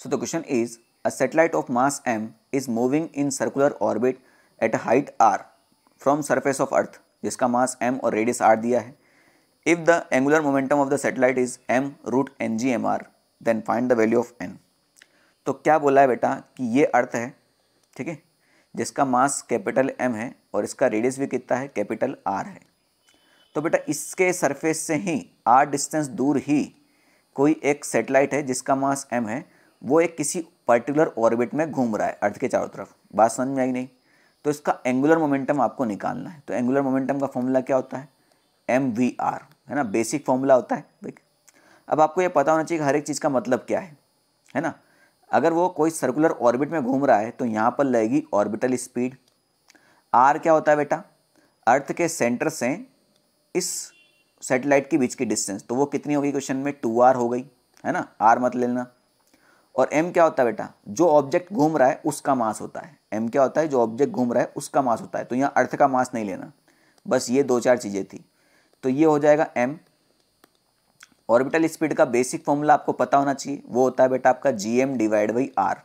So the question is, a satellite of mass m is moving in circular orbit at a height r from surface of earth, जिसका मास m और radius r दिया है. If the angular momentum of the satellite is m root ngmr, then find the value of n. तो क्या बोला है बेटा कि ये अर्थ है, ठीक है, जिसका मास कैपिटल m है और इसका रेडियस भी कितना है, कैपिटल r है. तो बेटा इसके सरफेस से ही r डिस्टेंस दूर ही कोई एक सैटेलाइट है जिसका मास m है, वो एक किसी पर्टिकुलर ऑर्बिट में घूम रहा है अर्थ के चारों तरफ. बात समझ में आई नहीं? तो इसका एंगुलर मोमेंटम आपको निकालना है. तो एंगुलर मोमेंटम का फॉर्मूला क्या होता है, mvr, है ना, बेसिक फॉर्मूला होता है. अब आपको ये पता होना चाहिए कि हर एक चीज़ का मतलब क्या है ना. अगर वो कोई सर्कुलर ऑर्बिट में घूम रहा है तो यहाँ पर लगेगी ऑर्बिटल स्पीड. r क्या होता है बेटा, अर्थ के सेंटर से इस सैटेलाइट के बीच की डिस्टेंस, तो वो कितनी होगी क्वेश्चन में, 2r हो गई, है ना, r मत लेना. और m क्या होता है बेटा, जो ऑब्जेक्ट घूम रहा है उसका मास होता है. m क्या होता है, जो ऑब्जेक्ट घूम रहा है उसका मास होता है. तो यहाँ अर्थ का मास नहीं लेना, बस ये 2-4 चीज़ें थी. तो ये हो जाएगा m. ऑर्बिटल स्पीड का बेसिक फॉर्मूला आपको पता होना चाहिए, वो होता है बेटा आपका gm डिवाइड बाई r.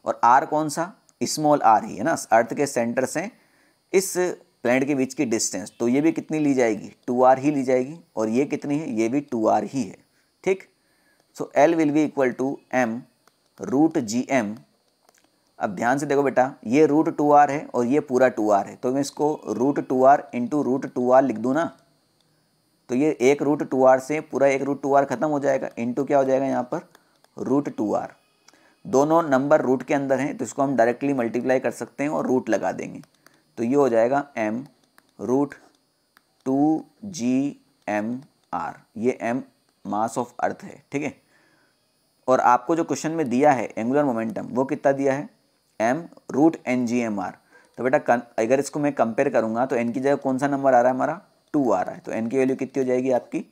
और r कौन सा, स्मॉल r ही है ना, अर्थ के सेंटर से इस प्लैनेट के बीच की डिस्टेंस. तो ये भी कितनी ली जाएगी, 2r ही ली जाएगी. और ये कितनी है, ये भी 2r ही है. ठीक. So L will be equal to m root gm. अब ध्यान से देखो बेटा, ये रूट 2r है और ये पूरा 2r है, तो मैं इसको root 2r into root 2r लिख दूँ ना. तो ये एक रूट 2r से पूरा एक रूट 2r खत्म हो जाएगा, इंटू क्या हो जाएगा यहाँ पर, रूट 2r. दोनों नंबर रूट के अंदर हैं तो इसको हम डायरेक्टली मल्टीप्लाई कर सकते हैं और रूट लगा देंगे. तो ये हो जाएगा m रूट 2gmr. ये m मास ऑफ अर्थ है. ठीक है. और आपको जो क्वेश्चन में दिया है एंगुलर मोमेंटम, वो कितना दिया है, m रूट ngmr. तो बेटा अगर इसको मैं कंपेयर करूँगा तो n की जगह कौन सा नंबर आ रहा है हमारा, 2 आ रहा है. तो n की वैल्यू कितनी हो जाएगी आपकी,